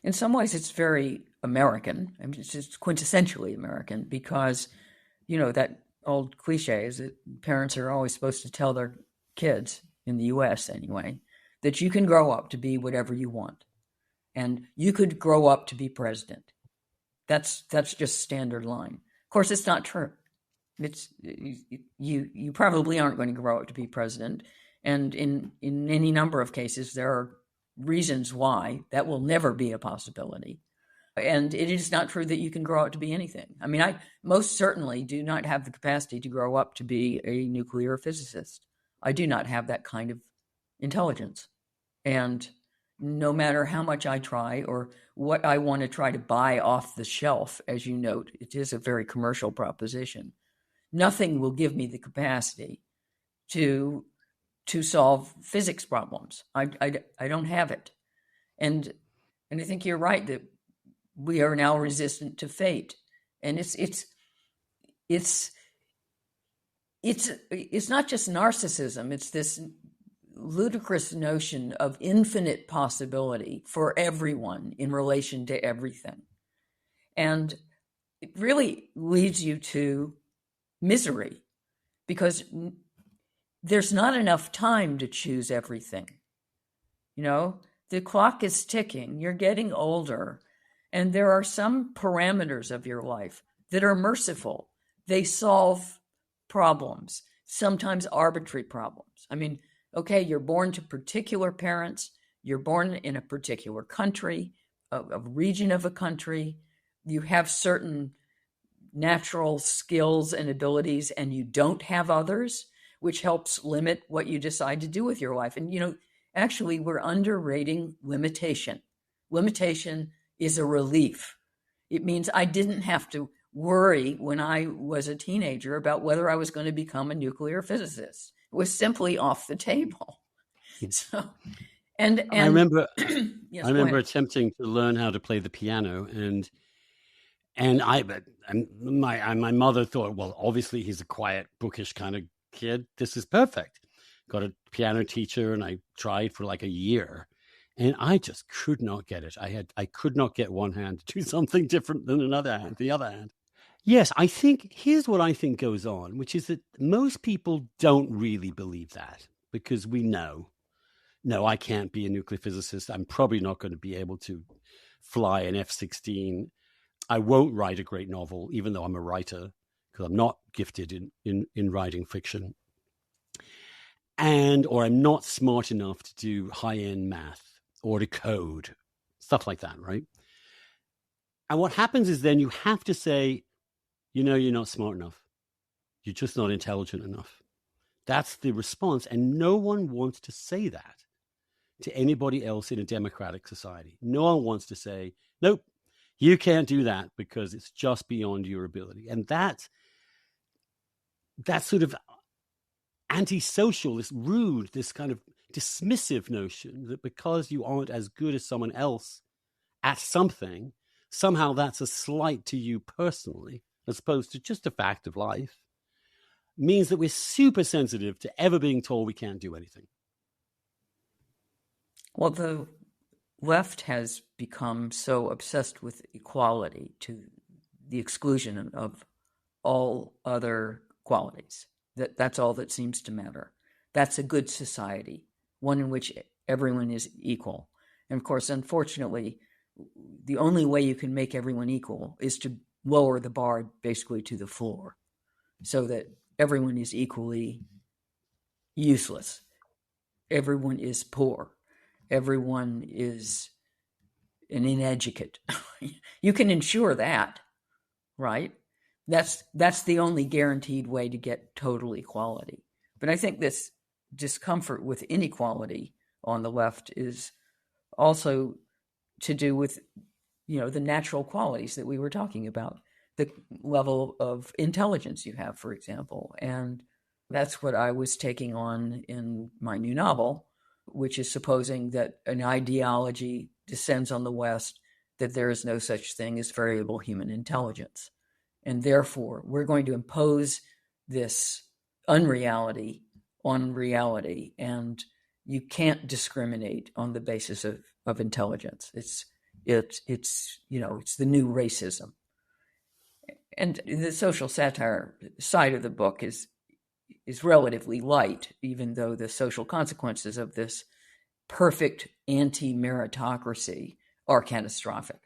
In some ways, it's very American. I mean, it's just quintessentially American because, that old cliche is that parents are always supposed to tell their kids, in the US anyway, that you can grow up to be whatever you want. And you could grow up to be president. That's just standard line. Of course, it's not true. It's you probably aren't going to grow up to be president, and in any number of cases, there are reasons why that will never be a possibility. And it is not true that you can grow up to be anything. I mean, I most certainly do not have the capacity to grow up to be a nuclear physicist. I do not have that kind of intelligence. And no matter how much I try or what I want to try to buy off the shelf, as you note, it is a very commercial proposition. Nothing will give me the capacity to solve physics problems. I don't have it. And I think you're right that we are now resistant to fate. And it's not just narcissism, it's this ludicrous notion of infinite possibility for everyone in relation to everything. And it really leads you to misery because there's not enough time to choose everything. The clock is ticking, you're getting older, and there are some parameters of your life that are merciful. They solve problems, sometimes arbitrary problems. I mean, okay, you're born to particular parents, you're born in a particular country, a region of a country, you have certain natural skills and abilities, and you don't have others, which helps limit what you decide to do with your life. And, actually, we're underrating limitation. Limitation is a relief. It means I didn't have to worry when I was a teenager about whether I was going to become a nuclear physicist. It was simply off the table. So, and I remember, yes, I remember attempting to learn how to play the piano, and my mother thought, well, obviously he's a quiet, bookish kind of kid. This is perfect. Got a piano teacher, and I tried for like a year, and I just could not get it. I could not get one hand to do something different than the other hand. Yes, here's what I think goes on, which is that most people don't really believe that because we know, no, I can't be a nuclear physicist. I'm probably not going to be able to fly an F-16. I won't write a great novel, even though I'm a writer, because I'm not gifted in writing fiction. Or I'm not smart enough to do high-end math or to code, stuff like that, right? And what happens is then you have to say, you're not smart enough. You're just not intelligent enough. That's the response. And no one wants to say that to anybody else in a democratic society. No one wants to say, nope, you can't do that because it's just beyond your ability. And that sort of antisocial, this rude, this kind of dismissive notion that because you aren't as good as someone else at something, somehow that's a slight to you personally, as opposed to just a fact of life, means that we're super sensitive to ever being told we can't do anything. Well, the left has become so obsessed with equality to the exclusion of all other qualities. That's all that seems to matter. That's a good society, one in which everyone is equal. And of course, unfortunately, the only way you can make everyone equal is to lower the bar basically to the floor so that everyone is equally useless. Everyone is poor. Everyone is an ineducate. You can ensure that, right? That's the only guaranteed way to get total equality. But I think this discomfort with inequality on the left is also to do with, the natural qualities that we were talking about, the level of intelligence you have, for example. And that's what I was taking on in my new novel, which is supposing that an ideology descends on the West, that there is no such thing as variable human intelligence. And therefore, we're going to impose this unreality on reality. And you can't discriminate on the basis of intelligence. It's it's the new racism. And the social satire side of the book is relatively light, even though the social consequences of this perfect anti-meritocracy are catastrophic.